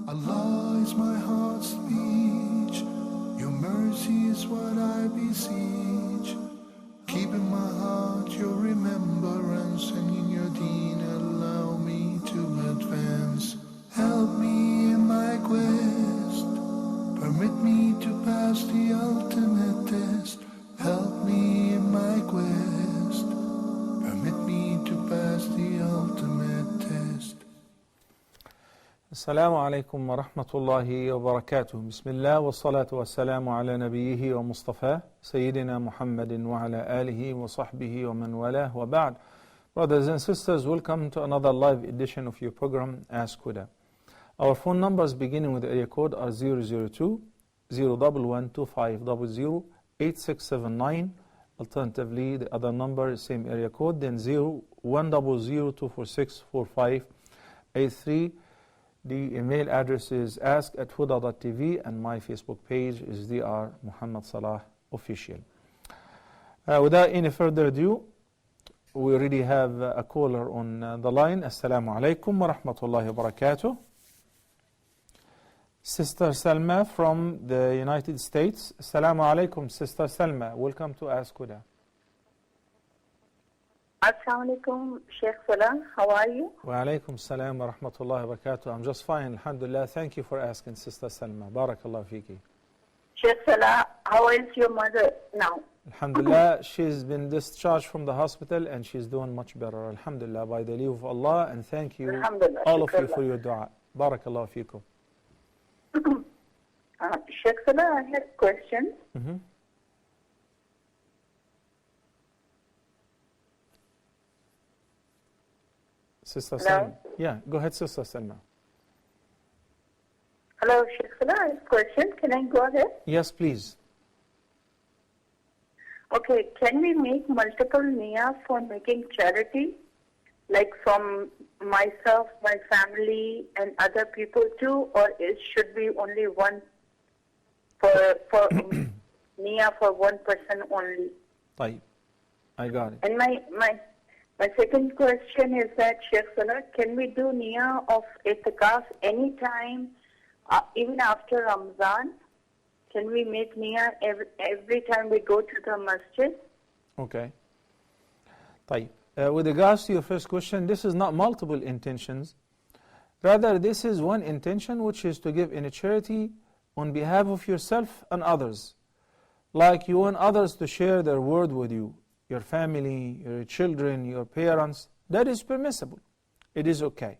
Allah is my heart's speech. Your mercy is what I beseech. Keep in my heart your remembrance, and in your deen allow me to advance. Help me in my quest. Permit me to pass the ultimate test. Help me in my quest. Permit me to pass the ultimate test. السلام عليكم ورحمة الله وبركاته. بسم الله والصلاة والسلام على نبيه ومصطفاه سيدنا محمد وعلى آله وصحبه ومن والاه وبعد. Brothers and sisters, welcome to another live edition of your program Ask Huda. Our phone numbers beginning with area code are 002 011 2500 8679. Alternatively, the other number is same area code, then 0100 246 4583. The email address is ask@huda.tv, and my Facebook page is Dr. Muhammad Salah Official. Without any further ado, we already have a caller on the line. Assalamu alaikum wa rahmatullahi wa barakatuh. Sister Salma from the United States. Assalamu alaikum, Sister Salma. Welcome to Ask Huda. Assalamu alaikum, Sheikh Salah. How are you? Wa alaikum salam wa rahmatullahi wa barakatuh. I'm just fine, alhamdulillah. Thank you for asking, Sister Salma. Barakallah fiki. Sheikh Salah, how is your mother now? Alhamdulillah, she's been discharged from the hospital and she's doing much better. Alhamdulillah, by the leave of Allah, and thank you, all of you, for your dua. Barakallah fikum. Sheikh Salah, I have questions. Sister Hello? Salma. Yeah, go ahead, Sister Salma. Hello, Sheikh Salah, I have a question. Can I go ahead? Yes, please. Okay, can we make multiple niyah for making charity? Like from myself, my family, and other people too? Or it should be only one for niyah for one person only? طيب, I got it. And my second question is that, Sheikh Salah, can we do niyah of itikaf anytime, even after Ramadan? Can we make niyah every time we go to the masjid? Okay. طيب. With regards to your first question, this is not multiple intentions. Rather, this is one intention, which is to give in a charity on behalf of yourself and others. Like you want others to share their word with you, your family, your children, your parents. That is permissible. It is okay.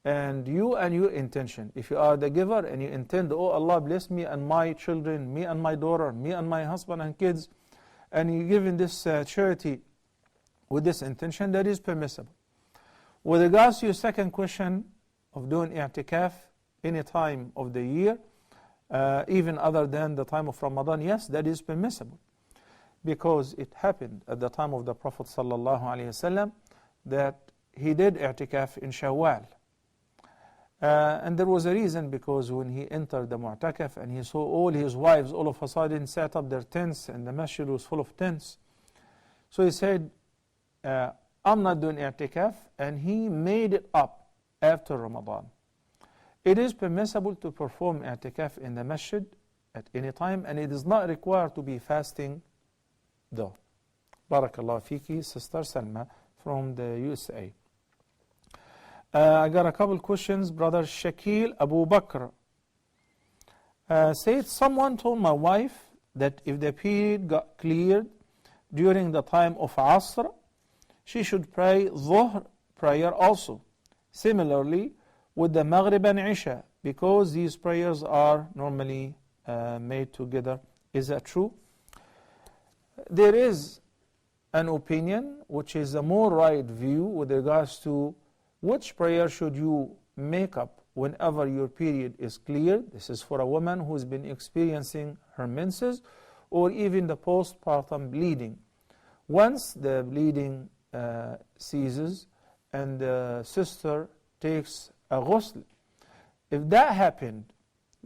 And your intention, if you are the giver and you intend, oh Allah bless me and my children, me and my daughter, me and my husband and kids, and you give in this charity with this intention, that is permissible. With regards to your second question of doing i'tikaf any time of the year, even other than the time of Ramadan, yes, that is permissible. Because it happened at the time of the Prophet ﷺ that he did i'tikaf in Shawwal. And there was a reason, because when he entered the mu'takaf and he saw all his wives all of a sudden set up their tents and the masjid was full of tents. So he said, I'm not doing i'tikaf, and he made it up after Ramadan. It is permissible to perform i'tikaf in the masjid at any time, and it is not required to be fasting though. Barakallah fiki, Sister Salma from the USA. I got a couple questions. Brother Shakil Abu Bakr said, someone told my wife that if the period got cleared during the time of Asr, she should pray Dhuhr prayer also. Similarly with the Maghrib and Isha, because these prayers are normally made together. Is that true? There is an opinion which is a more right view with regards to which prayer should you make up whenever your period is cleared. This is for a woman who has been experiencing her menses or even the postpartum bleeding. Once the bleeding ceases and the sister takes a ghusl, if that happened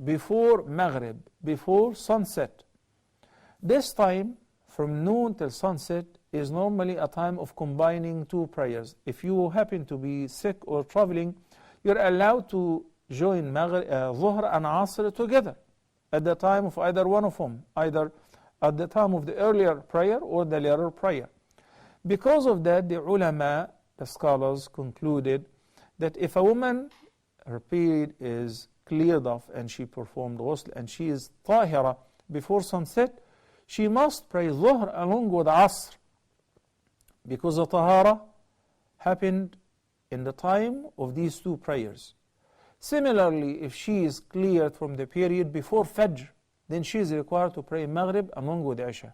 before Maghrib, before sunset, this time from noon till sunset is normally a time of combining two prayers. If you happen to be sick or traveling, you're allowed to join Dhuhr and Asr together at the time of either one of them, either at the time of the earlier prayer or the later prayer. Because of that, the ulama, the scholars, concluded that if a woman, her period is cleared off and she performed ghusl and she is tahira before sunset, she must pray Dhuhr along with Asr, because the tahara happened in the time of these two prayers. Similarly, if she is cleared from the period before Fajr, then she is required to pray Maghrib along with Isha.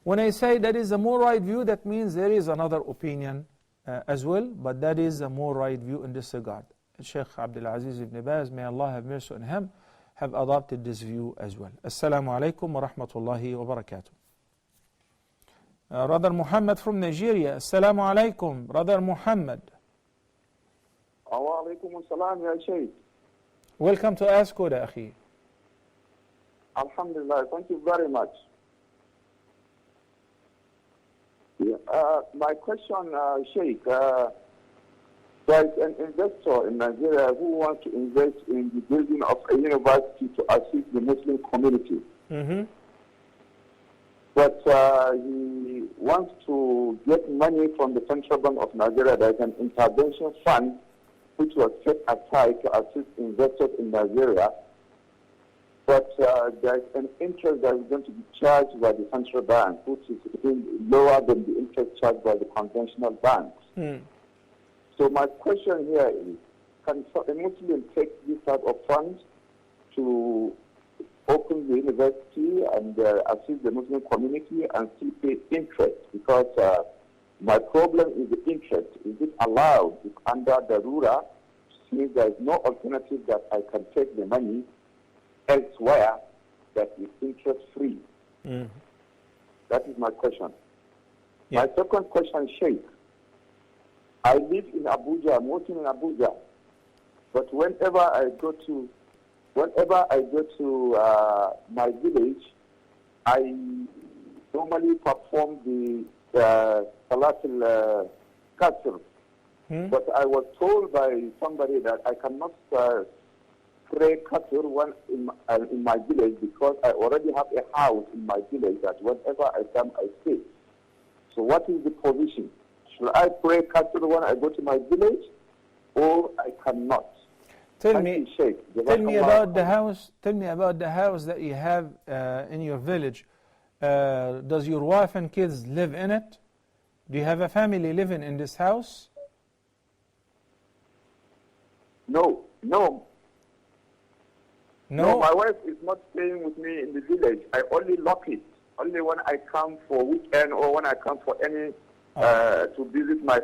When I say that is a more right view, that means there is another opinion as well, but that is a more right view in this regard. Sheikh Abdul Aziz ibn Baz, may Allah have mercy on him, have adopted this view as well. Assalamu alaikum wa rahmatullahi wa barakatuh. Brother Muhammad from Nigeria. Assalamu alaikum, Brother Muhammad. Wa alaikum assalam, ya Shaykh. Welcome to Ask Huda, Akhi. Alhamdulillah, thank you very much. Yeah, my question, Sheikh, there is an investor in Nigeria who wants to invest in the building of a university to assist the Muslim community. Mm-hmm. But he wants to get money from the Central Bank of Nigeria. There is an intervention fund which was set aside to assist investors in Nigeria. But there is an interest that is going to be charged by the Central Bank, which is lower than the interest charged by the conventional banks. Mm. So my question here is, can a Muslim take this type of funds to open the university and assist the Muslim community and still pay interest? Because my problem is the interest. Is it allowed if under the ruler, since there is no alternative that I can take the money elsewhere that is interest-free? Mm. That is my question. Yeah. My second question, Sheikh. I live in Abuja. I'm working in Abuja. But whenever I go to my village, I normally perform the Salat al-Qasr. But I was told by somebody that I cannot pray Qasr in my village because I already have a house in my village that whenever I come, I stay. So what is the position? Should I pray Qasr when I go to my village, or I cannot? Tell me about the house. Tell me about the house that you have in your village. Does your wife and kids live in it? Do you have a family living in this house? No. No, my wife is not staying with me in the village. I only lock it. Only when I come for weekend or when I come for any to visit my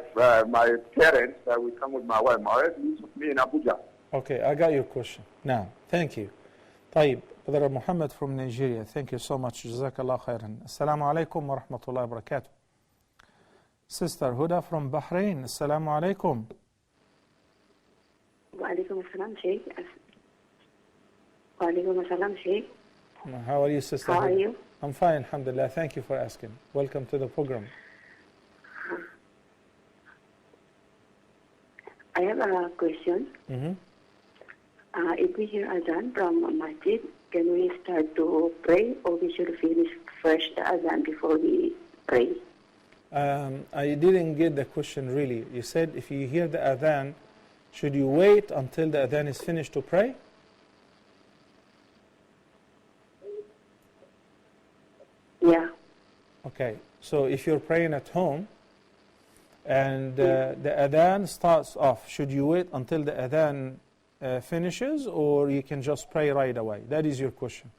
parents, I will come with my wife. My wife lives with me in Abuja. Okay, I got your question. Now, thank you. طيب, Brother Muhammad from Nigeria, thank you so much. Jazakallah khairan. Assalamu alaikum wa rahmatullahi wa barakatuh. Sister Huda from Bahrain, Assalamu alaikum. Wa alaikum assalam, Sheikh. Wa alaikum assalam, Sheikh. How are you, Sister How Huda? are you? I'm fine, alhamdulillah. Thank you for asking. Welcome to the program. I have a question. Mm-hmm. If we hear Azan from a masjid, can we start to pray, or we should finish first the Azan before we pray? I didn't get the question really. You said if you hear the Adhan, should you wait until the Adhan is finished to pray? Yeah. Okay, so if you're praying at home and the Adhan starts off, should you wait until the Adhan finishes, or you can just pray right away? That is your question.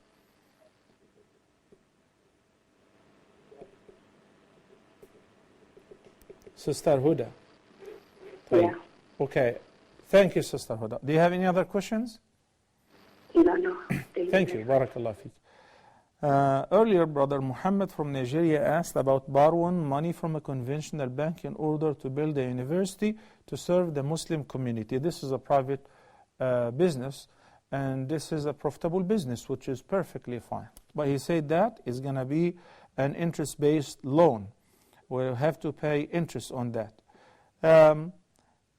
Sister Huda. Yeah. Okay, thank you, Sister Huda. Do you have any other questions? No. Thank you. Barakallah feek. Earlier, Brother Muhammad from Nigeria asked about borrowing money from a conventional bank in order to build a university to serve the Muslim community. This is a private business, and this is a profitable business, which is perfectly fine. But he said that is going to be an interest-based loan. We'll have to pay interest on that.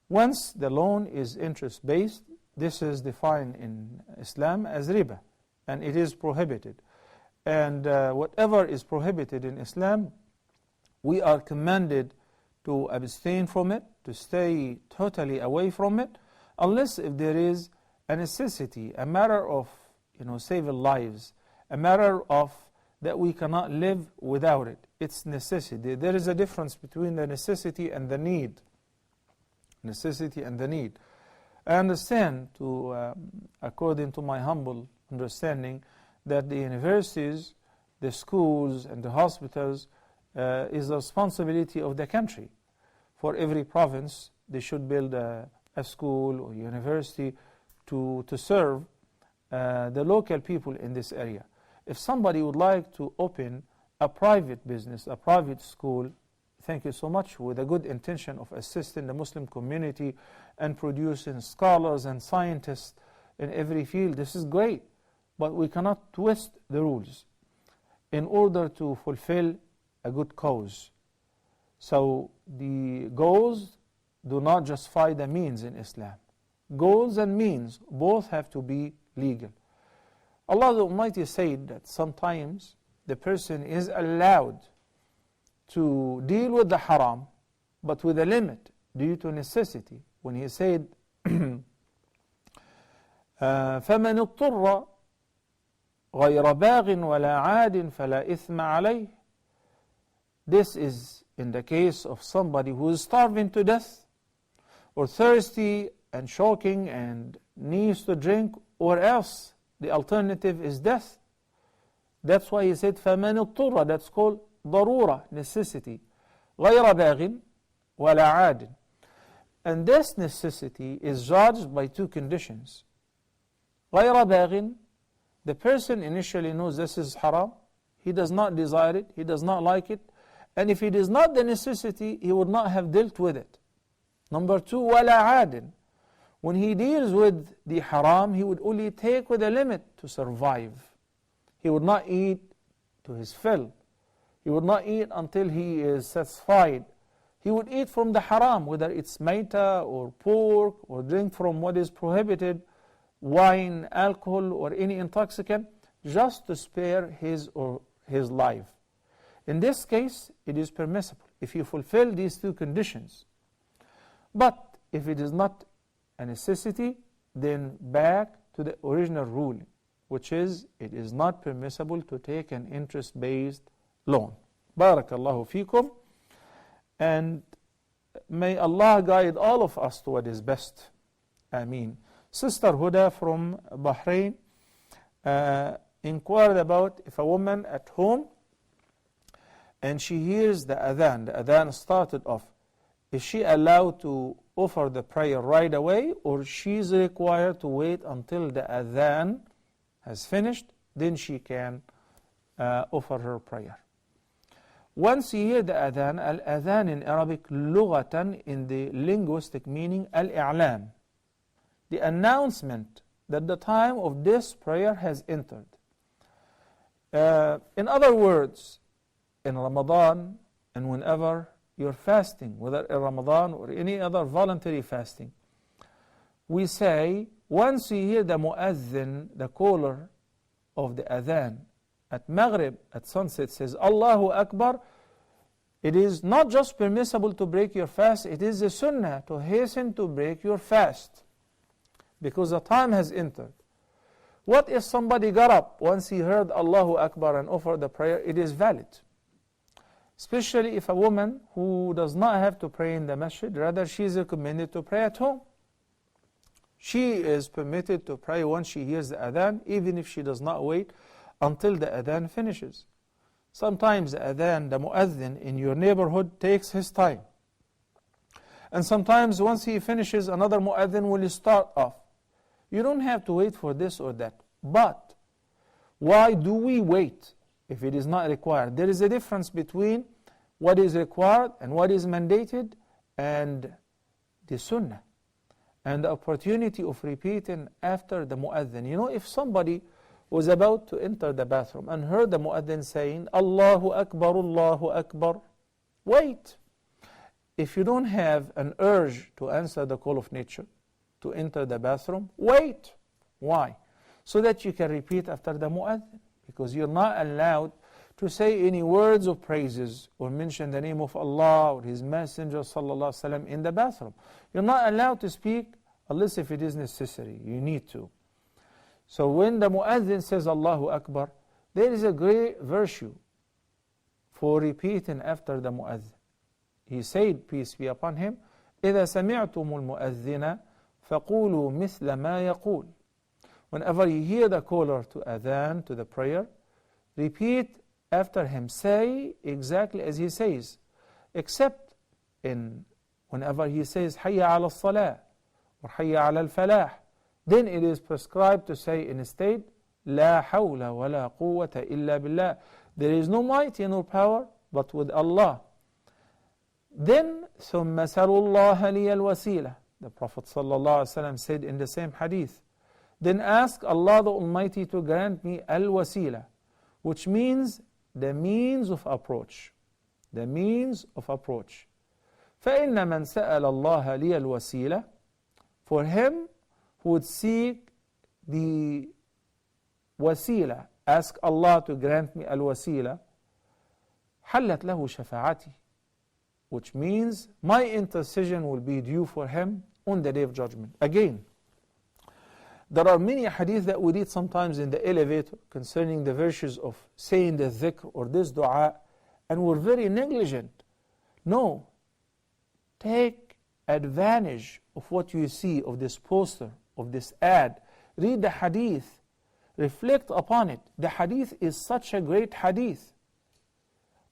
Once the loan is interest-based, this is defined in Islam as riba, and it is prohibited. And whatever is prohibited in Islam, we are commanded to abstain from it, to stay totally away from it, unless if there is a necessity, a matter of saving lives, a matter of that we cannot live without it. It's necessity. There is a difference between the necessity and the need. Necessity and the need. I understand, according to my humble understanding, that the universities, the schools, and the hospitals is the responsibility of the country. For every province, they should build a school or university to serve the local people in this area. If somebody would like to open a private business, a private school, thank you so much, with a good intention of assisting the Muslim community and producing scholars and scientists in every field, this is great. But we cannot twist the rules in order to fulfill a good cause. So the goals do not justify the means in Islam. Goals and means both have to be legal. Allah the Almighty said that sometimes the person is allowed to deal with the haram, but with a limit due to necessity. When He said, فَمَنِ اضْطُرَّ غَيْرَ بَاغٍ وَلَا عَادٍ فَلَا إِثْمَ عَلَيْهِ. This is in the case of somebody who is starving to death, or thirsty and choking and needs to drink, or else the alternative is death. That's why He said فَمَنِ اضْطُرَّ. That's called ضرورة, necessity. غَيْرَ بَاغٍ وَلَا عَادٍ. And this necessity is judged by two conditions. غَيْرَ بَاغٍ, the person initially knows this is haram, he does not desire it, he does not like it, and if it is not the necessity, he would not have dealt with it. Number two, وَلَا عَادٍ. When he deals with the haram, he would only take with a limit to survive. He would not eat to his fill. He would not eat until he is satisfied. He would eat from the haram, whether it's maita or pork, or drink from what is prohibited, wine, alcohol, or any intoxicant, just to spare his or his life. In this case, it is permissible if you fulfill these two conditions. But if it is not a necessity, then back to the original rule, which is it is not permissible to take an interest-based loan. Barakallahu feekum. And may Allah guide all of us to what is best. Ameen. Sister Huda from Bahrain inquired about if a woman at home and she hears the adhan started off, is she allowed to offer the prayer right away, or she's required to wait until the adhan has finished, then she can offer her prayer? Once you hear the adhan, al-adhan in Arabic, lughatan, in the linguistic meaning, al-i'lam, the announcement that the time of this prayer has entered. In other words, in Ramadan, and whenever you're fasting, whether in Ramadan or any other voluntary fasting, we say, once you hear the mu'adhin, the caller of the adhan, at Maghrib, at sunset, says, Allahu Akbar, it is not just permissible to break your fast, it is a sunnah to hasten to break your fast, because the time has entered. What if somebody got up once he heard Allahu Akbar and offered the prayer? It is valid. Especially if a woman who does not have to pray in the masjid, rather she is recommended to pray at home. She is permitted to pray once she hears the adhan, even if she does not wait until the adhan finishes. Sometimes the adhan, the mu'adhin in your neighborhood takes his time. And sometimes once he finishes, another mu'adhin will start off. You don't have to wait for this or that. But why do we wait if it is not required? There is a difference between what is required and what is mandated, and the sunnah, and the opportunity of repeating after the mu'adhin. You know, if somebody was about to enter the bathroom and heard the mu'adhin saying, Allahu Akbar, wait. If you don't have an urge to answer the call of nature, to enter the bathroom, wait. Why? So that you can repeat after the mu'adhin. Because you're not allowed to say any words of praises or mention the name of Allah or His Messenger sallallahu alaihi wasallam in the bathroom. You're not allowed to speak unless if it is necessary. You need to. So when the mu'adhin says Allahu Akbar, there is a great virtue for repeating after the mu'adhin. He said, peace be upon him, إِذَا سَمِعْتُمُ الْمُؤَذِّنَ فَقُولُوا مِثْلَ مَا يَقُولُ. Whenever you hear the caller to adhan, to the prayer, repeat after him. Say exactly as he says, except whenever he says حَيَّ عَلَى الصَّلَاةِ or حَيَّ عَلَى الْفَلَاحِ, then it is prescribed to say instead, لَا حَوْلَ وَلَا قُوَّةَ إِلَّا بِاللَّهِ. There is no might nor power but with Allah. Then ثُمَّ سَلُوا اللَّهَ لِيَ الْوَسِيلَةِ. The Prophet ﷺ said in the same hadith, then ask Allah the Almighty to grant me al-wasila, which means the means of approach. The means of approach. فَإِنَّ مَنْ سَأَلَ اللَّهَ لِيَ الْوَسِيلَةِ. For him who would seek the wasila, ask Allah to grant me al-wasila, حَلَّتْ لَهُ شَفَاعَتِي, which means my intercession will be due for him on the Day of Judgment. Again, there are many hadith that we read sometimes in the elevator concerning the virtues of saying the dhikr or this dua, and we're very negligent. No. Take advantage of what you see, of this poster, of this ad. Read the hadith. Reflect upon it. The hadith is such a great hadith.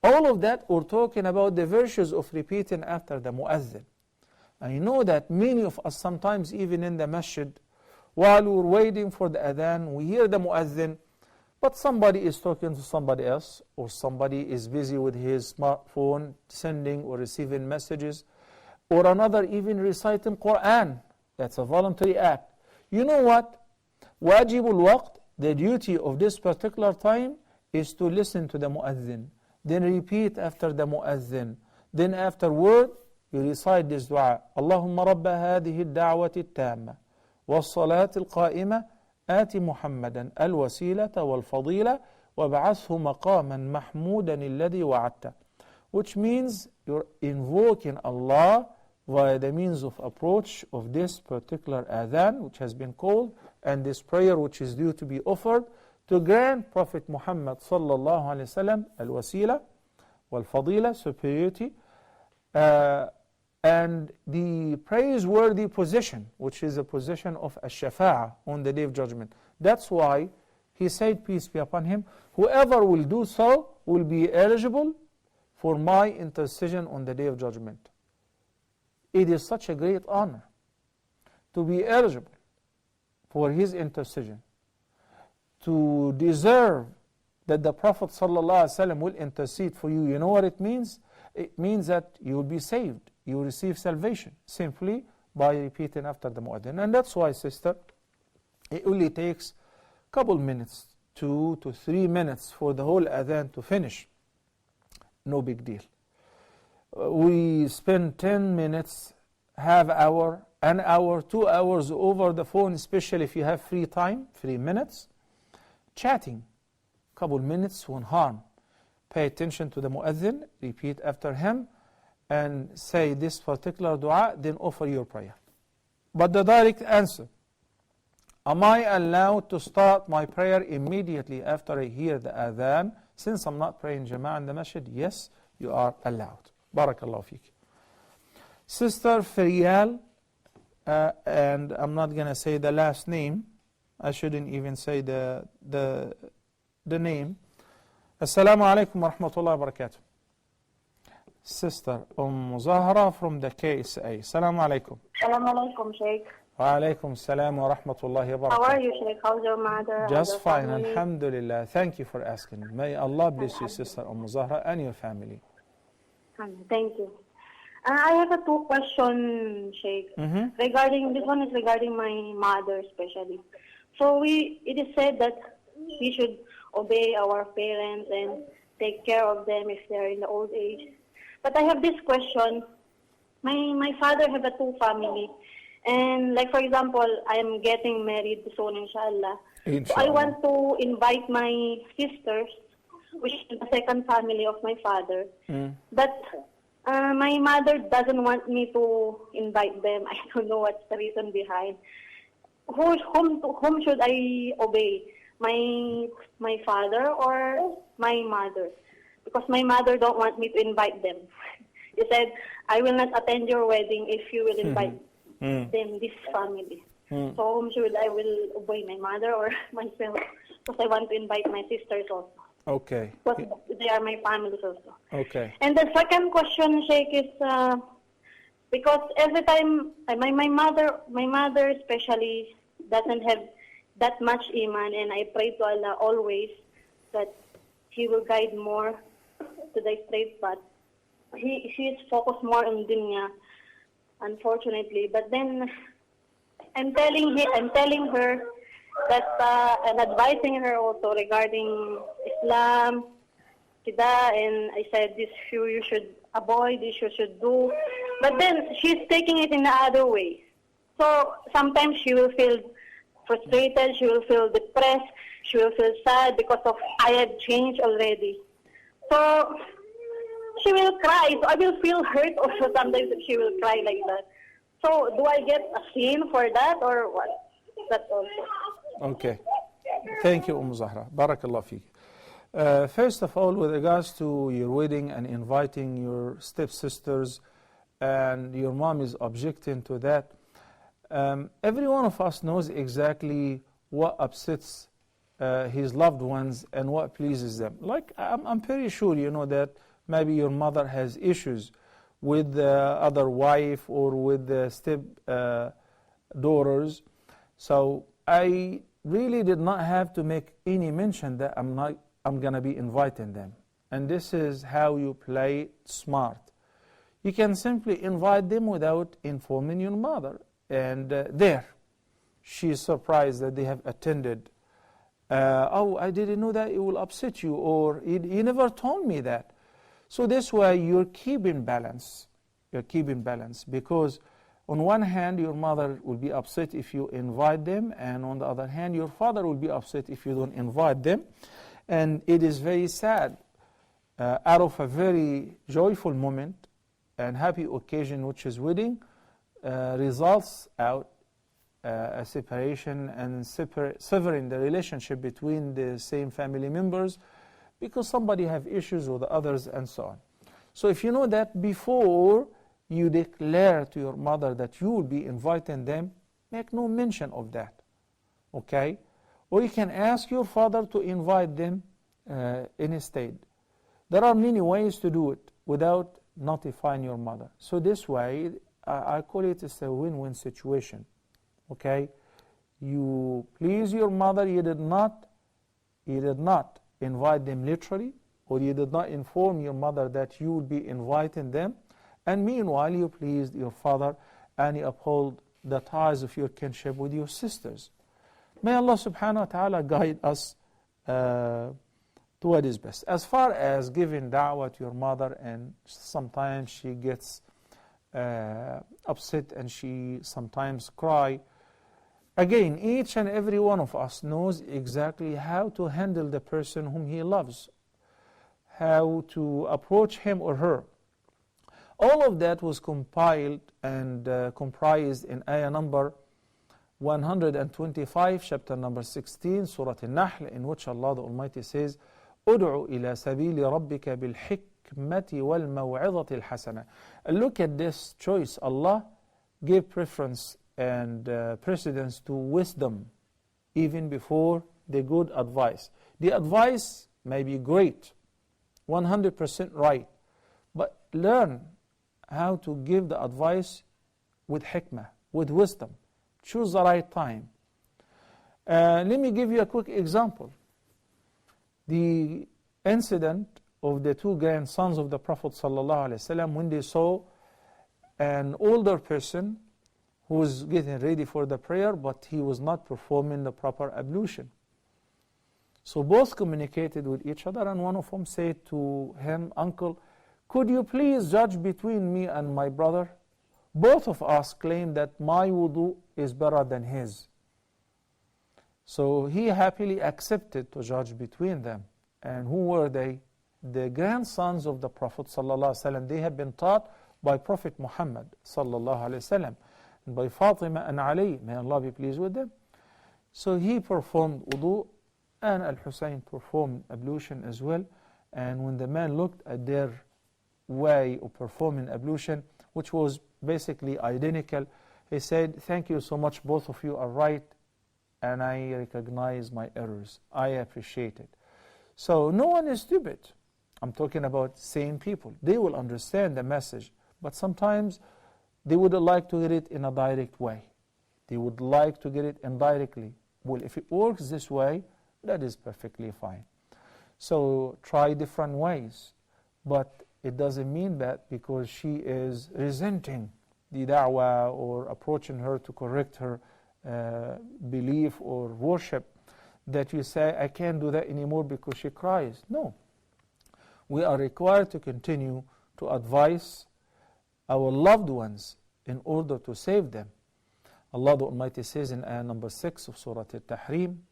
All of that we're talking about the virtues of repeating after the mu'adhin. I know that many of us sometimes even in the masjid, while we're waiting for the adhan, we hear the mu'adhin, but somebody is talking to somebody else, or somebody is busy with his smartphone, sending or receiving messages, or another even reciting Quran. That's a voluntary act. You know what? Wajibul waqt, the duty of this particular time, is to listen to the mu'adhin. Then repeat after the mu'adhin. Then afterward, you recite this dua. Allahumma rabba hadihi ad-da'wati at-tamma والصلاة القائمة آت محمدا الوسيلة والفضيلة وابعثه مقاما محمودا الذي وعدته. Which means you're invoking Allah via the means of approach of this particular adhan which has been called, and this prayer which is due to be offered to grant Prophet Muhammad sallallahu alaihi wasallam al-wasila wal-fadila, superiority, and the praiseworthy position, which is a position of ash-shafa'ah on the Day of Judgment. That's why he said, peace be upon him, whoever will do so will be eligible for my intercession on the Day of Judgment. It is such a great honor to be eligible for his intercession, to deserve that the Prophet ﷺ will intercede for you. You know what it means? It means that you will be saved. You will receive salvation simply by repeating after the mu'adhin. And that's why, sister, it only takes a couple minutes, 2 to 3 minutes for the whole adhan to finish. No big deal. We spend 10 minutes, half hour, an hour, 2 hours over the phone, especially if you have free time, 3 minutes, chatting. Couple minutes won't harm. Pay attention to the mu'adhin, repeat after him, and say this particular dua, then offer your prayer. But the direct answer, am I allowed to start my prayer immediately after I hear the adhan, since I'm not praying jama'ah in the masjid? Yes, you are allowed. Barakallahu feek. Sister Ferial, and I'm not going to say the last name. I shouldn't even say the name. Assalamu alaikum wa rahmatullahi wa barakatuh. Sister Zahra from the KSA. Assalamu alaikum. Assalamu alaikum, Sheikh. Wa alaikum assalam wa rahmatullahi wa barakatuh. How are you, Sheikh? How's your mother? Just fine, alhamdulillah. Thank you for asking. May Allah bless you, Sister Zahra, and your family. Thank you. I have a 2 question, Sheikh. Regarding, this one is regarding my mother especially. So it is said that we should obey our parents and take care of them if they're in the old age. But I have this question. My father have a 2 family, And like for example, I'm getting married soon, inshallah. So I Inshallah. want to invite my sisters, which is the second family of my father. But my mother doesn't want me to invite them. I don't know what's the reason behind. Whom should I obey? My father or my mother? Because my mother don't want me to invite them. He said, I will not attend your wedding if you will invite them, this family. So whom should I will obey, my mother or myself? Because I want to invite my sisters also. Okay. Because they are my families also. Okay. And the second question, Sheikh, is because every time my mother especially doesn't have that much iman, and I pray to Allah always that He will guide more to the straight path. She is focused more on dunya, unfortunately. But then I'm telling her that and advising her also regarding Islam, Kida, and I said this you should avoid, this you should do. But then she's taking it in the other way. So sometimes she will feel frustrated, she will feel depressed, she will feel sad because of I have changed already. So she will cry. So I will feel hurt also sometimes if she will cry like that. So do I get a sin for that or what? That's also. Okay. Thank you, Zahra. Barakallah fiqh. First of all, with regards to your wedding and inviting your stepsisters, and your mom is objecting to that, every one of us knows exactly what upsets his loved ones and what pleases them. Like, I'm pretty sure you know that maybe your mother has issues with the other wife or with the step daughters. So I really did not have to make any mention that I'm gonna be inviting them. And this is how you play smart. You can simply invite them without informing your mother. And there, she is surprised that they have attended. Oh, I didn't know that, it will upset you, or you never told me that. So this way you're keeping balance. You're keeping balance, because on one hand your mother will be upset if you invite them, and on the other hand your father will be upset if you don't invite them. And it is very sad. Out of a very joyful moment and happy occasion, which is wedding, results out a separation and severing the relationship between the same family members, because somebody have issues with others and so on. So if you know that before you declare to your mother that you will be inviting them, make no mention of that, okay? Or you can ask your father to invite them instead. There are many ways to do it without notifying your mother. So this way, I call it as a win-win situation, okay? You please your mother, you did not invite them literally, or you did not inform your mother that you will be inviting them, and meanwhile you pleased your father and you uphold the ties of your kinship with your sisters. May Allah subhanahu wa ta'ala guide us to what is best. As far as giving da'wah to your mother, and sometimes she gets upset and she sometimes cry, again, each and every one of us knows exactly how to handle the person whom he loves, how to approach him or her. All of that was compiled and comprised in ayah number 125, chapter number 16, Surah Al-Nahl, in which Allah the Almighty says, "Ud'u ila sabili rabbika bil hikmati wal maw'izati al-hasana." Look at this choice. Allah gave preference and precedence to wisdom even before the good advice. The advice may be great, 100% right, but learn how to give the advice with hikmah, with wisdom. Choose the right time. Let me give you a quick example. The incident of the two grandsons of the Prophet ﷺ, when they saw an older person who was getting ready for the prayer, but he was not performing the proper ablution. So both communicated with each other, and one of them said to him, "Uncle, could you please judge between me and my brother?" both of us claim that my wudu is better than his. So he happily accepted to judge between them. And who were they? The grandsons of the Prophet ﷺ. They have been taught by Prophet Muhammad ﷺ, and by Fatima and Ali, may Allah be pleased with them. So he performed wudu, and Al-Hussein performed ablution as well. And when the man looked at their way of performing ablution, which was basically identical, he said, "Thank you so much, both of you are right, and I recognize my errors. I appreciate it." So no one is stupid. I'm talking about sane people. They will understand the message, but sometimes they would like to get it in a direct way. They would like to get it indirectly. Well, if it works this way, that is perfectly fine. So try different ways, but it doesn't mean that because she is resenting the da'wah or approaching her to correct her belief or worship, that you say, "I can't do that anymore because she cries." No. We are required to continue to advise our loved ones in order to save them. Allah the Almighty says in ayah number 6 of Surah Al-Tahrim,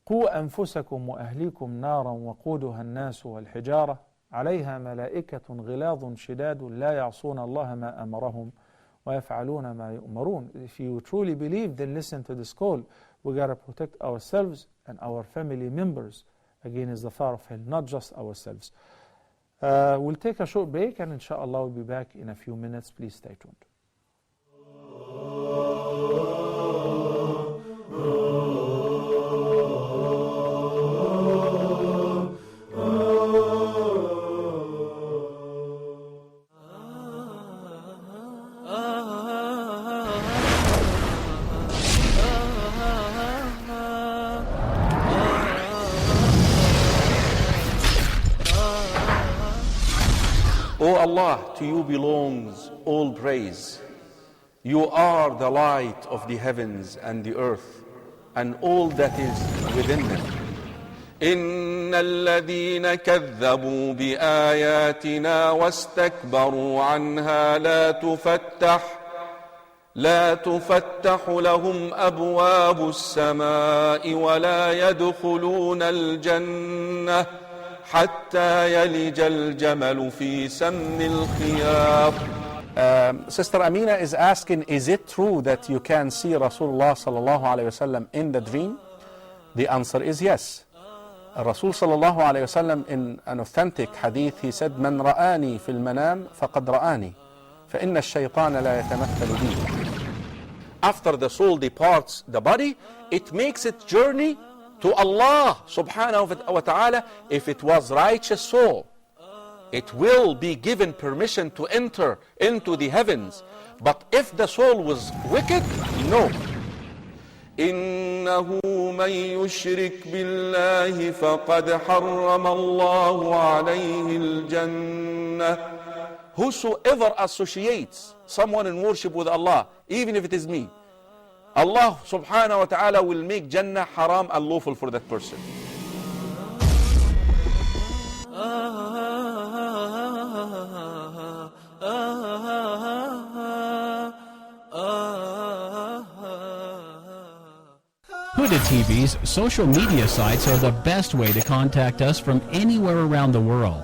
قُوا أَنفُسَكُمْ وَأَهْلِيكُمْ نَارًا وَقُودُهَا النَّاسُ وَالْحِجَارَةُ عَلَيْهَا مَلَائِكَةٌ غِلَاظٌ شِدَادٌ لَا يَعْصُونَ اللَّهَ مَا أَمَرَهُمْ وَيَفْعَلُونَ مَا يُؤْمَرُونَ. If you truly believe, then listen to this call. We got to protect ourselves and our family members against the fire of hell, not just ourselves. We'll take a short break, and inshallah we'll be back in a few minutes. Please stay tuned. O Allah, to you belongs all praise. You are the light of the heavens and the earth, and all that is within them. إن الذين كذبوا بآياتنا واستكبروا عنها لا تفتح لهم أبواب السماء ولا يدخلون الجنة حتى يلج الجمل في سم الخياط. Sister Amina is asking, is it true that you can see Rasulullah sallallahu alayhi wasallam in the dream? The answer is yes. Rasul sallallahu alayhi wasallam, in an authentic hadith, he said, من رآني في المنام فقد رآني فإن الشيطان لا يتمثل بي. After the soul departs the body, it makes its journey to Allah subhanahu wa ta'ala. If it was righteous soul, it will be given permission to enter into the heavens. But if the soul was wicked, no. إنه من يشرك بالله فقد حرم الله عليه الجنة. Whosoever associates someone in worship with Allah, even if it is me, Allah subhanahu wa ta'ala will make Jannah haram and lawful for that person. Huda TV's social media sites are the best way to contact us from anywhere around the world.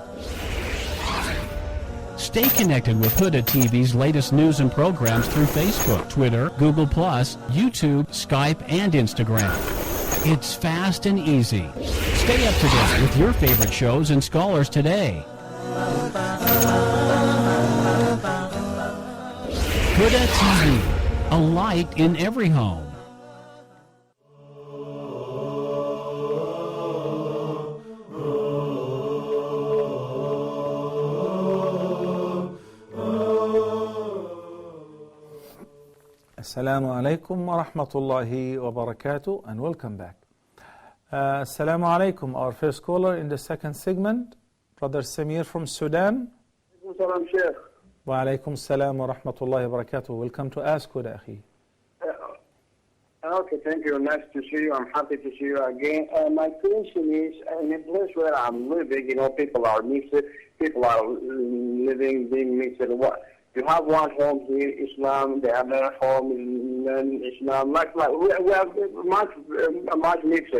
Stay connected with Huda TV's latest news and programs through Facebook, Twitter, Google+, YouTube, Skype, and Instagram. It's fast and easy. Stay up to date with your favorite shows and scholars today. Huda TV, a light in every home. Assalamu alaikum wa rahmatullahi wa barakatuh, and welcome back. Assalamu alaikum, our first caller in the second segment, Brother Samir from Sudan. Salam, Sheikh. Wa alaikum salam wa rahmatullahi wa barakatuh. Welcome to Ask Huda, Akhi. Okay, thank you. Nice to see you. I'm happy to see you again. My question is, in a place where I'm living, people are mixed, people are living, being mixed. You have one home here, Islam. The other home is Islam. Like we have much mixed.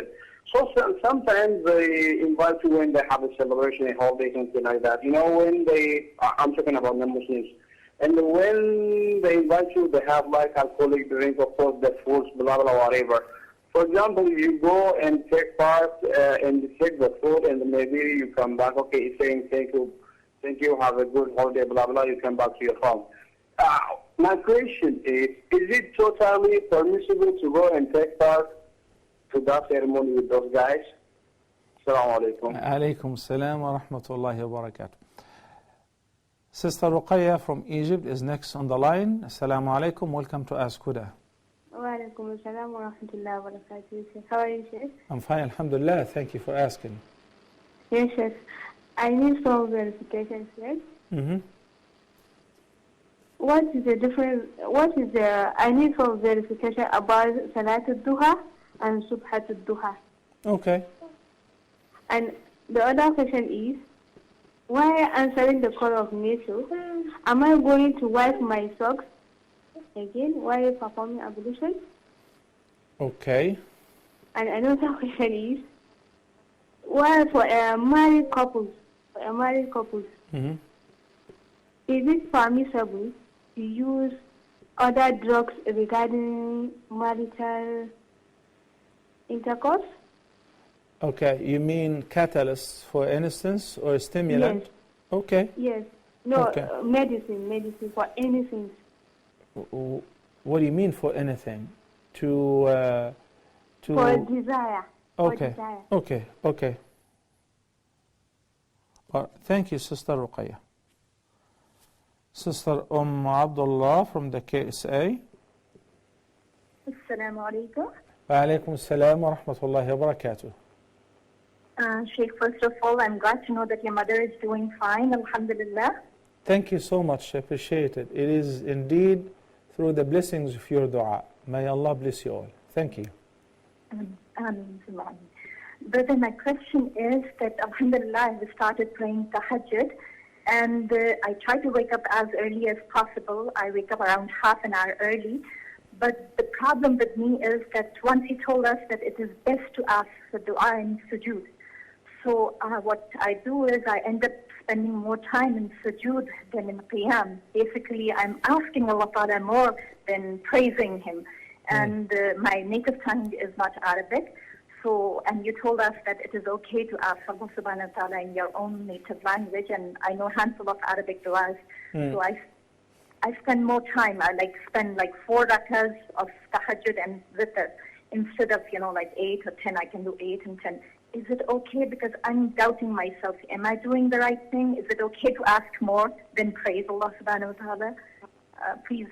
Sometimes they invite you when they have a celebration, a holiday, something like that. When I'm talking about non-Muslims. And when they invite you, they have like alcoholic drink, of course, the foods, blah, blah, whatever. For example, you go and take part and take the food, and maybe you come back, okay, saying thank you, have a good holiday, blah, blah, you come back to your home. My question is it totally permissible to go and take part to that ceremony with those guys? Assalamu alaikum. Alaykum salam wa rahmatullahi wa barakatuh. Sister Ruqayya from Egypt is next on the line. Assalamu alaikum. Welcome to Ask Huda. Wa alaikum assalam wa rahmatullahi wa barakatuh. How are you, Sheikh? I'm fine, alhamdulillah. Thank you for asking. Yes, Sheikh. I need some verification, Sheikh. Mm-hmm. I need some verification about Salat al-Duha and Subhat al-Duha. Okay. And the other question is, while answering the call of nature, am I going to wipe my socks again while performing ablution? Okay. And another question is, while for a married couples, Mm-hmm. is it permissible to use other drugs regarding marital intercourse? Okay, you mean catalyst, for instance, or stimulant? Yes. Okay. Yes. No, Okay. medicine for anything. What do you mean for anything? To For desire. For Okay. desire. Okay. Thank you, Sister Ruqayya. Sister Abdullah from the KSA. Assalamu alaikum. Wa alaikum assalam wa rahmatullahi wa barakatuh. Sheikh, first of all, I'm glad to know that your mother is doing fine, alhamdulillah. Thank you so much. I appreciate it. It is indeed through the blessings of your dua. May Allah bless you all. Thank you. Ameen. Brother, my question is that, alhamdulillah, I started praying tahajjud, and I try to wake up as early as possible. I wake up around half an hour early. But the problem with me is that once he told us that it is best to ask for dua in sujood. So what I do is I end up spending more time in sujood than in qiyam. Basically, I'm asking Allah Ta'ala more than praising Him. And my native tongue is not Arabic. So, and you told us that it is okay to ask Allah Subhanahu wa Ta'ala in your own native language. And I know a handful of Arabic du'as. So I spend more time. I spend 4 rakas of tahajjud and witr instead of 8 or 10. I can do 8 and 10. Is it okay? Because I'm doubting myself. Am I doing the right thing? Is it okay to ask more than praise Allah Subhanahu wa Ta'ala? Please,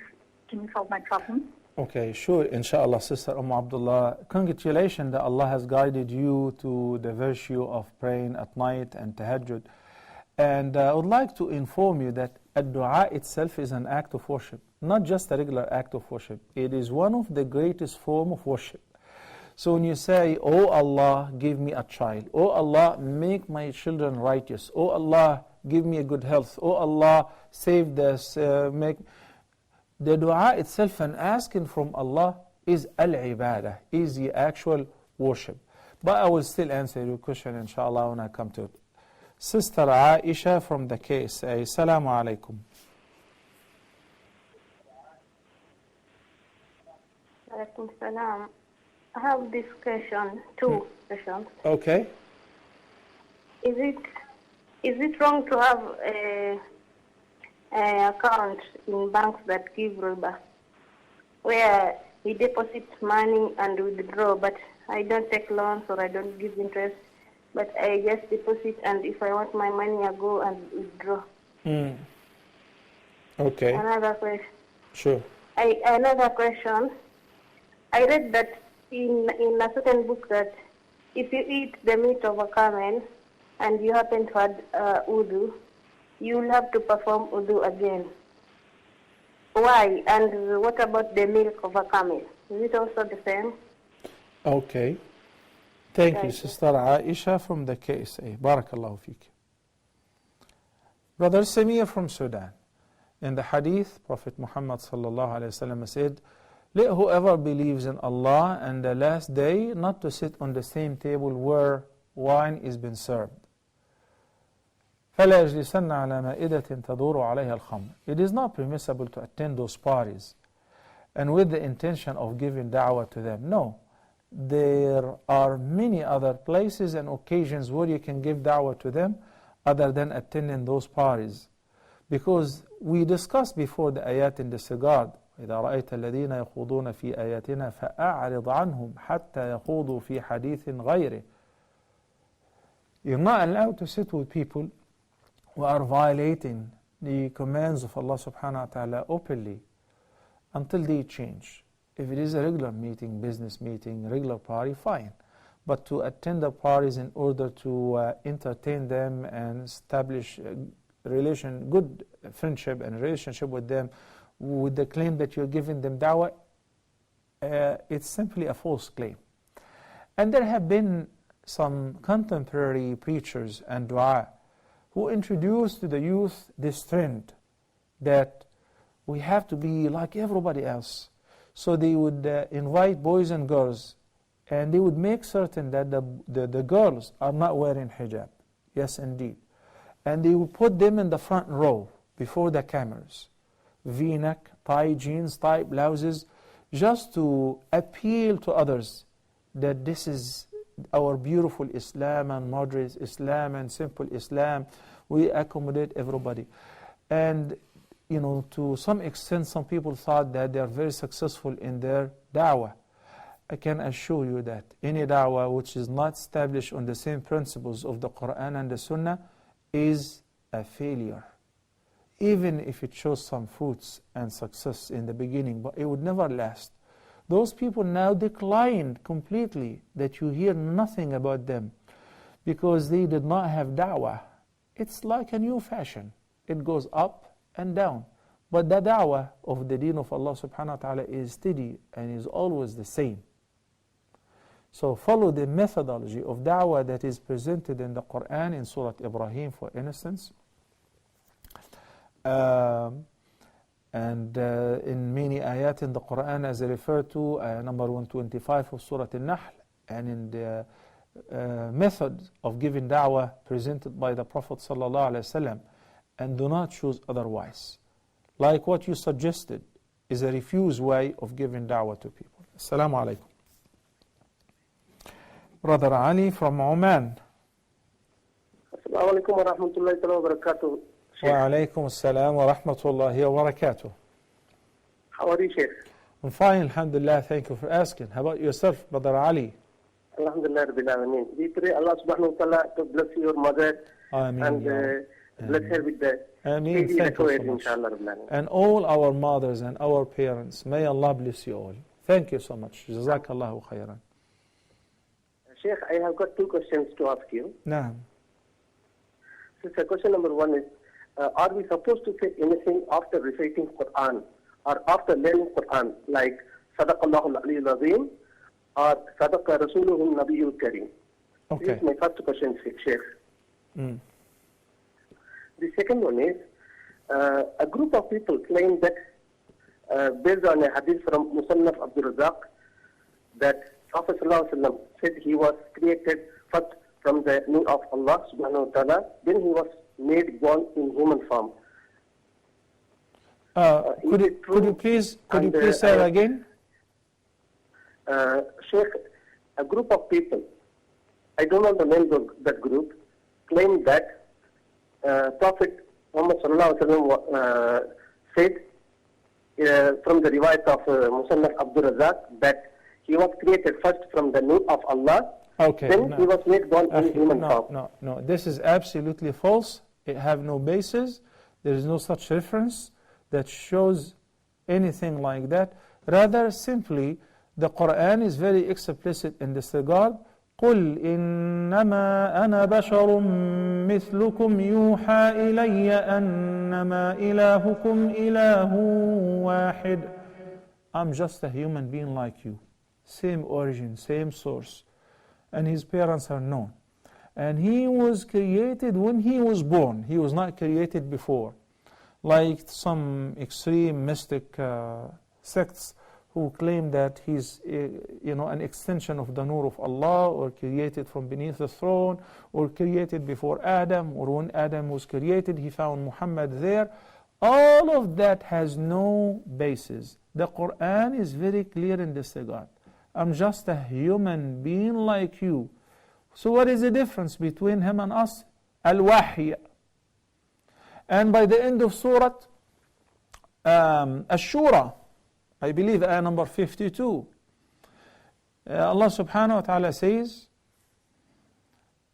can you solve my problem? Okay, sure, inshallah, Sister Abdullah. Congratulations that Allah has guided you to the virtue of praying at night and tahajjud. And I would like to inform you that dua itself is an act of worship, not just a regular act of worship. It is one of the greatest forms of worship. So when you say, "Oh Allah, give me a child. Oh Allah, make my children righteous. Oh Allah, give me a good health. Oh Allah, save this, make..." The dua itself and asking from Allah is al-ibadah, is the actual worship. But I will still answer your question, inshallah, when I come to it. Sister Aisha from the KSA. Assalamu alaikum. Alaikum salam. I have this question, 2 questions. Okay. Is it wrong to have a account in banks that give riba, where we deposit money and withdraw, but I don't take loans or I don't give interest, but I just deposit, and if I want my money, I go and withdraw? Okay. Another question. Sure. Another question. I read that in a certain book that if you eat the meat of a camel and you happen to have wudu, you will have to perform wudu again. Why? And what about the milk of a camel? Is it also the same? Okay. Thank you, Sister Aisha from the KSA. Barakallahu feek. Brother Samir from Sudan. In the hadith, Prophet Muhammad sallallahu alaihi wasallam said, let whoever believes in Allah and the last day not to sit on the same table where wine is being served. فَلَا يَجْلِسَنَّ عَلَى مَائِدَةٍ تَدُورُ عَلَيْهَا الْخَمْرُ. It is not permissible to attend those parties and with the intention of giving da'wah to them. No. There are many other places and occasions where you can give da'wah to them other than attending those parties. Because we discussed before the ayat in this regard, إِذَا رَأَيْتَ الَّذِينَ يَخُوضُونَ فِي آيَاتِنَا فَأَعْرِضْ عَنْهُمْ حَتَّى يَخُوضُوا فِي حَدِيثٍ غَيْرِهِ. You're not allowed to sit with people who are violating the commands of Allah subhanahu wa ta'ala openly until they change. If it is a regular meeting, business meeting, regular party, fine. But to attend the parties in order to entertain them and establish good friendship and relationship with them with the claim that you're giving them da'wah, it's simply a false claim. And there have been some contemporary preachers and du'a who introduced to the youth this trend that we have to be like everybody else. So they would invite boys and girls, and they would make certain that the girls are not wearing hijab. Yes, indeed. And they would put them in the front row before the cameras. V-neck, tie jeans, tie blouses, just to appeal to others that this is our beautiful Islam and moderate Islam and simple Islam. We accommodate everybody. And to some extent, some people thought that they are very successful in their da'wah. I can assure you that any da'wah which is not established on the same principles of the Quran and the Sunnah is a failure. Even if it shows some fruits and success in the beginning, but it would never last. Those people now declined completely, that you hear nothing about them, because they did not have da'wah. It's like a new fashion. It goes up and down. But the da'wah of the deen of Allah subhanahu wa ta'ala is steady and is always the same. So follow the methodology of da'wah that is presented in the Quran in Surah Ibrahim, for instance. And in many ayat in the Quran, as I refer to, number 125 of Surah Al-Nahl, and in the method of giving da'wah presented by the Prophet sallallahu alaihi wasallam, and do not choose otherwise. Like what you suggested is a refuse way of giving da'wah to people. Assalamu alaikum. Brother Ali from Oman. Assalamu alaikum wa rahmatullahi wa barakatuh. Wa alaikum assalam wa rahmatullahi wa barakatuh. How are you, Sheikh? I'm fine, alhamdulillah. Thank you for asking. How about yourself, Brother Ali? Alhamdulillah Rabbil Alameen. We pray Allah subhanahu wa ta'ala to bless your mother and bless her with the Ameen. Thank you so much. And all our mothers and our parents, may Allah bless you all. Thank you so much. Jazakallahu khairan. Sheikh, I have got two questions to ask you. Naam. So question number one is, are we supposed to say anything after reciting Quran or after learning Quran, like Sadaqallahu al-Aliyyul Azim or Sadaqa Rasuluhu Nabiyul Kareem? Okay. This is my first question, Sheikh. The second one is, a group of people claim that, based on a hadith from Musannaf Abdul Razak, that Prophet ﷺ said he was created first from the nur of Allah subhanahu wa ta'ala, then he was made born in human form. Could you please say that again? Sheikh, a group of people, I don't know the name of that group, claim that Prophet Muhammad sallallahu alaihi wasallam said from the riwayat of Musannaf Abdul Razak that he was created first from the nur of Allah, then he was made born in human form. No, this is absolutely false. It have no basis. There is no such reference that shows anything like that. Rather, simply, the Quran is very explicit in this regard. قُلْ إِنَّمَا أَنَا بَشَرٌ مِثْلُكُمْ يُوحَى إِلَيَّ أَنَّمَا إِلَهُكُمْ إِلَهٌ وَاحِدٌ. I'm just a human being like you. Same origin, same source. And his parents are known. And he was created when he was born. He was not created before. like some extreme mystic sects who claim that he's an extension of the nur of Allah, or created from beneath the throne, or created before Adam, or when Adam was created he found Muhammad there. All of that has no basis. The Quran is very clear in this regard. I'm just a human being like you. So what is the difference between him and us? Al-Wahy. And by the end of Surah Ash-Shura, I believe ayah number 52, Allah subhanahu wa ta'ala says,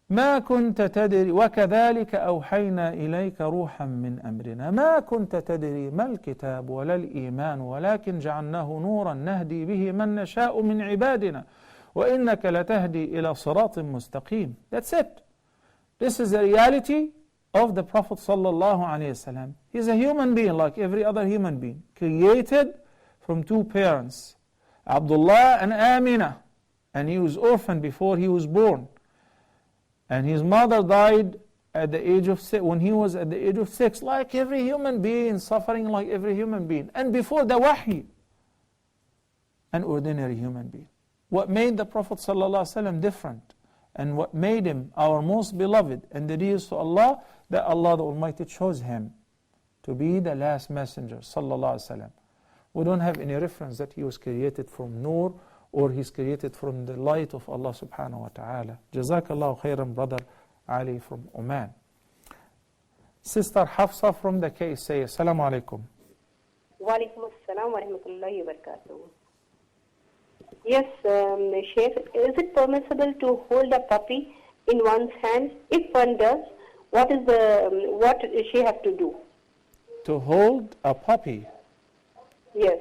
ما كنت تدري وكذلك أوحينا إليك روحا من أمرنا ما كنت تدري ما الكتاب ولا الإيمان ولكن جعلناه نورا نهدي به من نشاء من عبادنا وإنك لتهدي إلى صراط مستقيم. That's it. This is the reality of the Prophet sallallahu alaihi wasallam. He's a human being like every other human being, created from two parents, Abdullah and Amina, and he was orphaned before he was born. And his mother died at the age of when he was at the age of 6, like every human being, suffering like every human being. And before the wahy, an ordinary human being. What made the Prophet ﷺ different, and what made him our most beloved and the dearest to Allah, that Allah the Almighty chose him to be the last messenger ﷺ. We don't have any reference that he was created from nur, or he's created from the light of Allah subhanahu wa ta'ala. Jazakallahu khairan, brother Ali from Oman. Sister Hafsa from the KSA, Assalamu alaikum. Wa alaikum assalam wa rahmatullahi wa barakatuh. Yes, Sheikh, is it permissible to hold a puppy in one's hand? If one does, what does she have to do? To hold a puppy? Yes.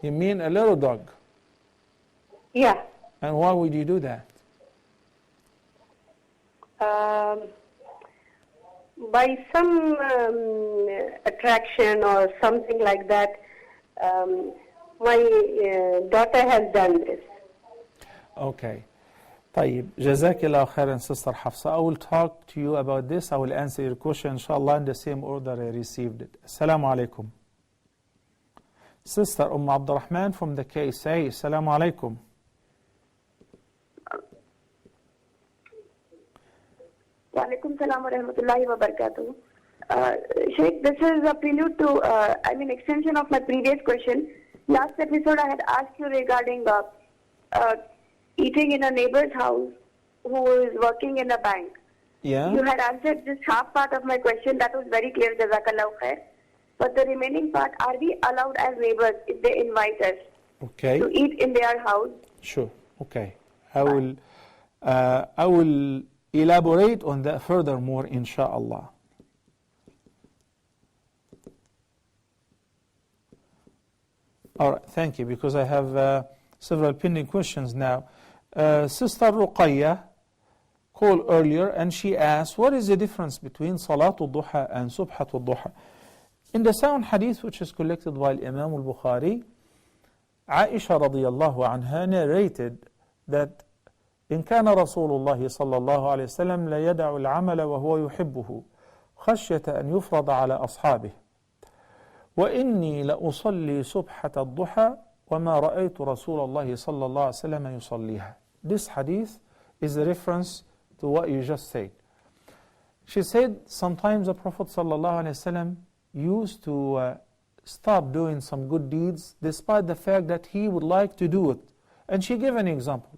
You mean a little dog? Yeah. And why would you do that? By some attraction or something like that. My daughter has done this. Okay. طيب. جزاك الله خيرا, Sister Hafsa. I will talk to you about this. I will answer your question, inshallah, in the same order I received it. Assalamu alaikum. Sister Abdul Rahman from the KSA, Assalamu alaikum. Wa alaikum salam wa rahmatullahi wa barakatuh. Sheikh, this is a prelude to, extension of my previous question. Last episode I had asked you regarding eating in a neighbor's house who is working in a bank. Yeah. You had answered just half part of my question. That was very clear, Jazakallahu khair. But the remaining part, are we allowed as neighbors if they invite us to eat in their house? Sure. Okay. I will elaborate on that furthermore, inshallah. All right, thank you, because I have several pending questions now. Sister Ruqayya called earlier and she asked, what is the difference between Salatul Duha and Subhatul Duha? In the sound hadith which is collected by Imam al-Bukhari, Aisha radiyallahu anha narrated that إن كان رسول الله صلى الله عليه وسلم لا يدع العمل وهو يحبه خشية أن يفرض على أصحابه وإني لأصلي سبحة الضحى وما رأيت رسول الله صلى الله عليه وسلم يصليها. This hadith is a reference to what you just said. She said sometimes the Prophet صلى الله عليه وسلم used to stop doing some good deeds despite the fact that he would like to do it. And she gave an example.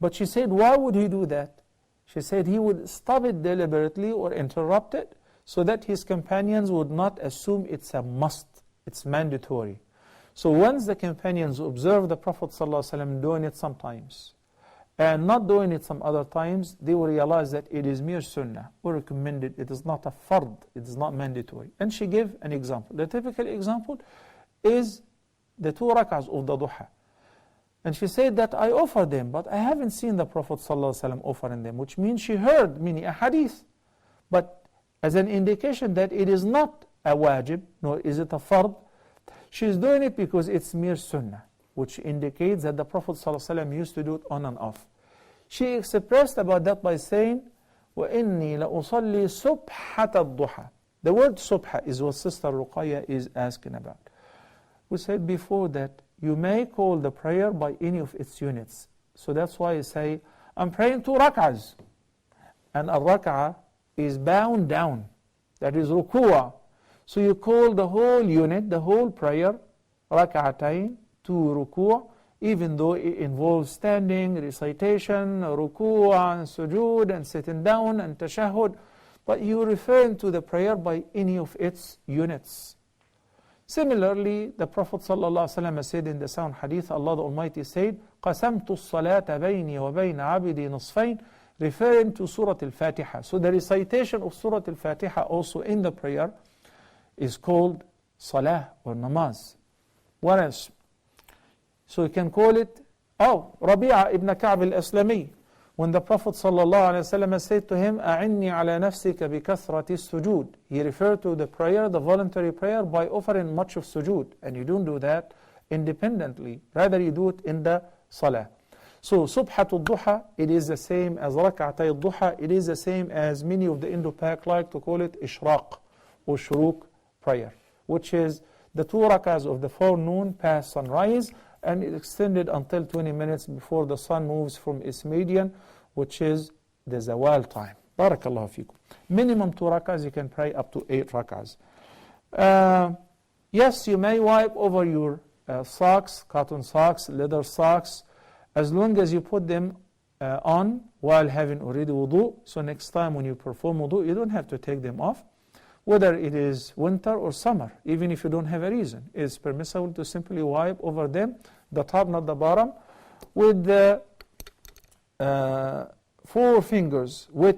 But she said, why would he do that? She said he would stop it deliberately or interrupt it so that his companions would not assume it's a must, it's mandatory. So once the companions observe the Prophet ﷺ doing it sometimes and not doing it some other times, they will realize that it is mere sunnah or recommended. It is not a fard, it is not mandatory. And she gave an example. The typical example is the 2 rak'ahs of the duha. And she said that I offer them, but I haven't seen the Prophet ﷺ offering them, which means she heard many ahadith. But as an indication that it is not a wajib, nor is it a fard, she is doing it because it's mere sunnah, which indicates that the Prophet ﷺ used to do it on and off. She expressed about that by saying, وَإِنِّي لَأُصَلِّي سُبْحَةَ الضُّحَى. The word subha is what Sister Ruqayya is asking about. We said before that you may call the prayer by any of its units. So that's why you say, I'm praying 2 rak'ahs. And a rak'ah is bound down. That is ruku'ah. So you call the whole unit, the whole prayer, rak'atayn, 2 ruku', even though it involves standing, recitation, ruku'ah, and sujood, and sitting down, and tashahhud. But you refer to the prayer by any of its units. Similarly, the Prophet ﷺ said in the sound hadith, Allah the Almighty said, قَسَمْتُ الصَّلَاةَ بَيْنِي وَبَيْنَ عَبِدِي نُصْفَيْنِ, referring to Surah Al-Fatiha. So the recitation of Surah Al-Fatiha also in the prayer is called salah or namaz. What else? So you can call it, Rabi'a ibn Ka'b al-Aslami, when the Prophet ﷺ said to him, أَعِنِّي عَلَى نَفْسِكَ بِكَثْرَةِ السُّجُودِ, he referred to the prayer, the voluntary prayer, by offering much of sujood. And you don't do that independently. Rather, you do it in the salah. So, subhatul duha, it is the same as rak'atay duha. It is the same as many of the Indo-Pak like to call it ishraq or shuruq prayer, which is the 2 rak'ahs of the forenoon past sunrise, and it extended until 20 minutes before the sun moves from its median, which is the zawal time. Barakallahu fikum. Minimum 2 rak'ahs, you can pray up to 8 rak'ahs. Yes, you may wipe over your socks, cotton socks, leather socks, as long as you put them on while having already wudu. So next time when you perform wudu, you don't have to take them off. Whether it is winter or summer, even if you don't have a reason, it's permissible to simply wipe over them, the top, not the bottom, with the 4 fingers, with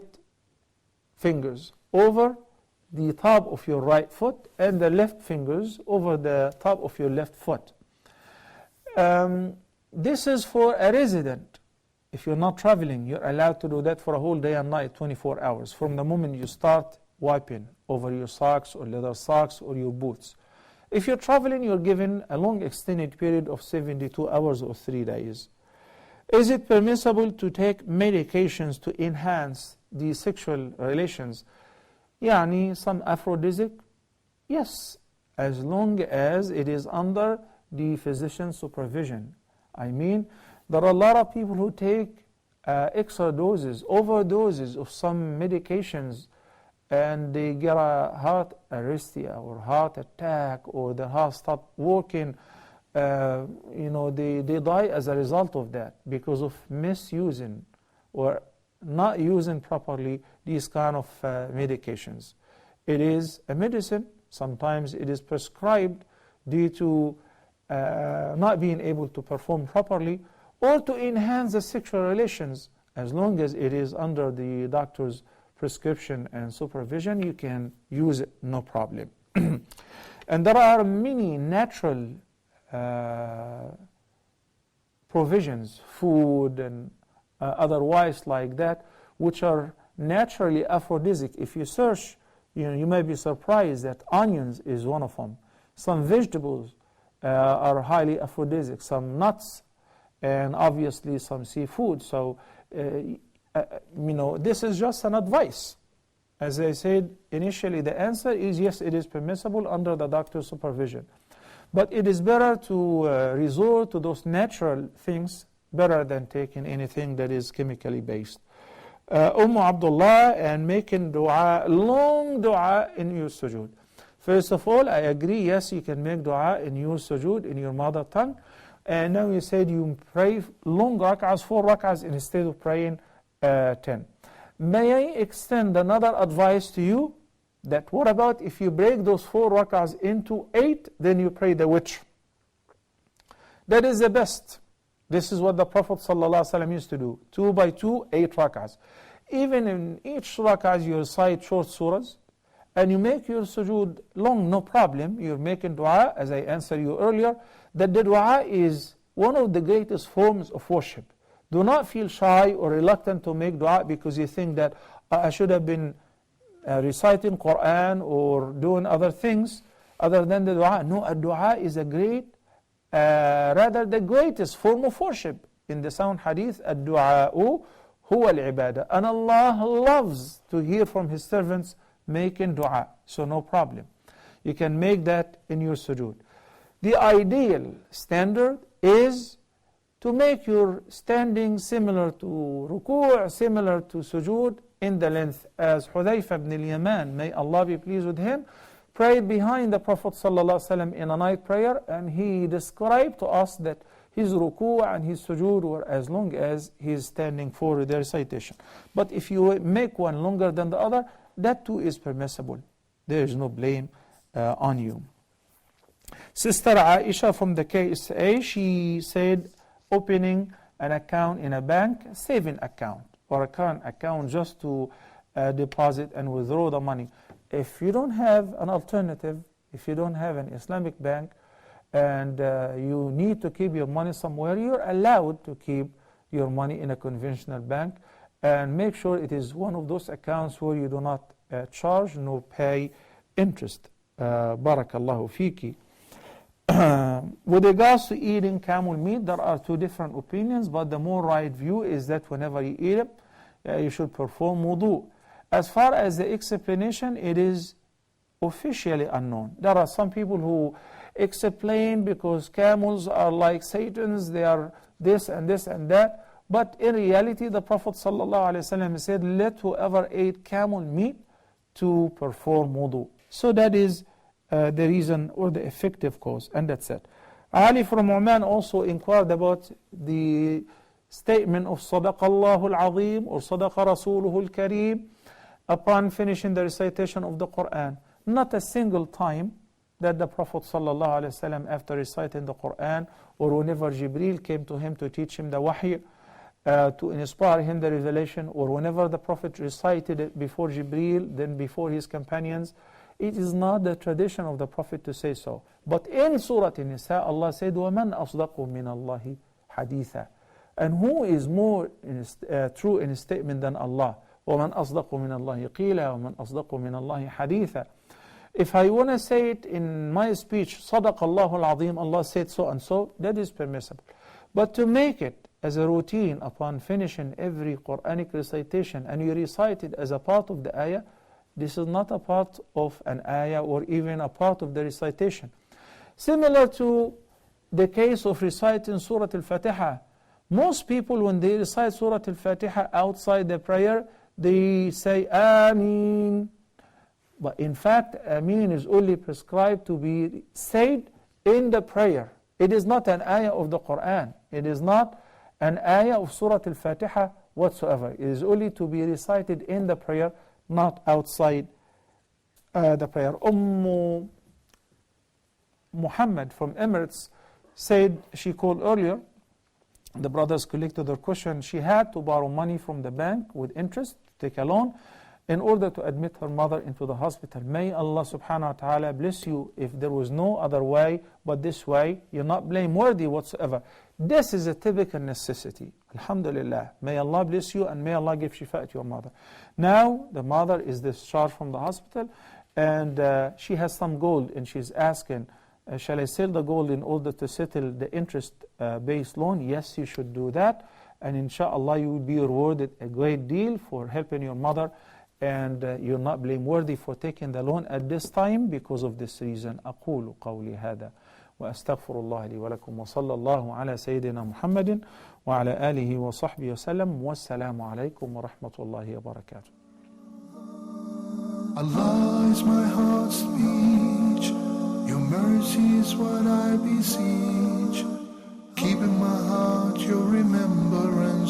fingers, over the top of your right foot, and the left fingers over the top of your left foot. This is for a resident. If you're not traveling, you're allowed to do that for a whole day and night, 24 hours, from the moment you start wiping over your socks or leather socks or your boots. If you're traveling, you're given a long extended period of 72 hours or 3 days. Is it permissible to take medications to enhance the sexual relations? Some aphrodisiac? Yes, as long as it is under the physician's supervision. I mean, there are a lot of people who take extra doses, overdoses of some medications, and they get a heart arrhythmia or heart attack, or the heart stop working. They die as a result of that because of misusing or not using properly these kind of medications. It is a medicine. Sometimes it is prescribed due to not being able to perform properly or to enhance the sexual relations. As long as it is under the doctor's prescription and supervision, you can use it, no problem. And there are many natural provisions, food and otherwise like that, which are naturally aphrodisiac. If you search, you may be surprised that onions is one of them. Some vegetables are highly aphrodisiac, some nuts, and obviously some seafood. So, this is just an advice. As I said initially, the answer is yes, it is permissible under the doctor's supervision. But it is better to resort to those natural things better than taking anything that is chemically based. Abdullah, and making dua, long dua in your sujood. First of all, I agree, yes, you can make dua in your sujood, in your mother tongue. And now you said you pray long rak'ahs, 4 rak'ahs, instead of praying 10. May I extend another advice to you? That what about if you break those 4 rak'ahs into 8, then you pray the witr. That is the best. This is what the Prophet ﷺ used to do. 2 by 2, 8 rak'ahs. Even in each rak'ahs you recite short surahs, and you make your sujood long, no problem. You're making dua, as I answered you earlier, that the dua is one of the greatest forms of worship. Do not feel shy or reluctant to make dua because you think that I should have been reciting Quran or doing other things other than the dua. No, a dua is a great, rather the greatest form of worship. In the sound hadith, ad-du'a'u huwa al-ibadah. And Allah loves to hear from His servants making dua, so no problem. You can make that in your sujood. The ideal standard is to make your standing similar to ruku', similar to sujood in the length, as Hudayfa ibn al-Yaman, may Allah be pleased with him, prayed behind the Prophet ﷺ in a night prayer, and he described to us that his ruku' and his sujood were as long as his standing for the recitation. But if you make one longer than the other, that too is permissible. There is no blame on you. Sister Aisha from the KSA, she said opening an account in a bank, saving account or a current account, just to deposit and withdraw the money. If you don't have an alternative, if you don't have an Islamic bank, and you need to keep your money somewhere, you're allowed to keep your money in a conventional bank, and make sure it is one of those accounts where you do not charge nor pay interest. Barakallahu fiki. With regards to eating camel meat, there are two different opinions, but the more right view is that whenever you eat it, you should perform wudu. As far as the explanation, it is officially unknown. There are some people who explain because camels are like Satans, they are this and this and that. But in reality, the Prophet ﷺ said, let whoever ate camel meat to perform wudu. So that is the reason or the effective cause, and that's it. Ali from Oman also inquired about the statement of Sadaqallahu al-Azim or Sadaqa Rasuluhu al-Kareem upon finishing the recitation of the Quran. Not a single time that the Prophet ﷺ, after reciting the Quran, or whenever Jibreel came to him to teach him the wahy, to inspire him the revelation, or whenever the Prophet recited it before Jibreel, then before his companions, it is not the tradition of the Prophet to say so. But in Surah An-Nisa, Allah said, وَمَنْ أَصْدَقُ مِنَ اللَّهِ حَدِيثًا. And who is more true in his statement than Allah? وَمَنْ أَصْدَقُ مِنَ اللَّهِ قِيلًا وَمَنْ أَصْدَقُ مِنَ اللَّهِ حَدِيثًا. If I want to say it in my speech, Sadaqallahu al-Azim, Allah said so and so, that is permissible. But to make it as a routine upon finishing every Quranic recitation, and you recite it as a part of the ayah, this is not a part of an ayah or even a part of the recitation. Similar to the case of reciting Surah Al-Fatiha. Most people, when they recite Surah Al-Fatiha outside the prayer, they say Ameen. But in fact, Ameen is only prescribed to be said in the prayer. It is not an ayah of the Quran. It is not an ayah of Surah Al-Fatiha whatsoever. It is only to be recited in the prayer, not outside the prayer. Muhammad from Emirates said, she called earlier, the brothers collected their question, she had to borrow money from the bank with interest, take a loan, in order to admit her mother into the hospital. May Allah subhanahu wa ta'ala bless you. If there was no other way but this way, you're not blameworthy whatsoever. This is a typical necessity. Alhamdulillah. May Allah bless you and may Allah give shifa to your mother. Now, the mother is discharged from the hospital and she has some gold and she's asking, shall I sell the gold in order to settle the interest-based loan? Yes, you should do that. And inshallah, you will be rewarded a great deal for helping your mother. And you're not blameworthy for taking the loan at this time because of this reason. أقول قولي هذا وأستغفر الله لي ولكم وصلى الله على سيدنا محمد وعلى آله وصحبه وسلم والسلام عليكم ورحمة الله وبركاته. Allah is my heart's speech, your mercy is what I beseech. Keep in my heart your remembrance.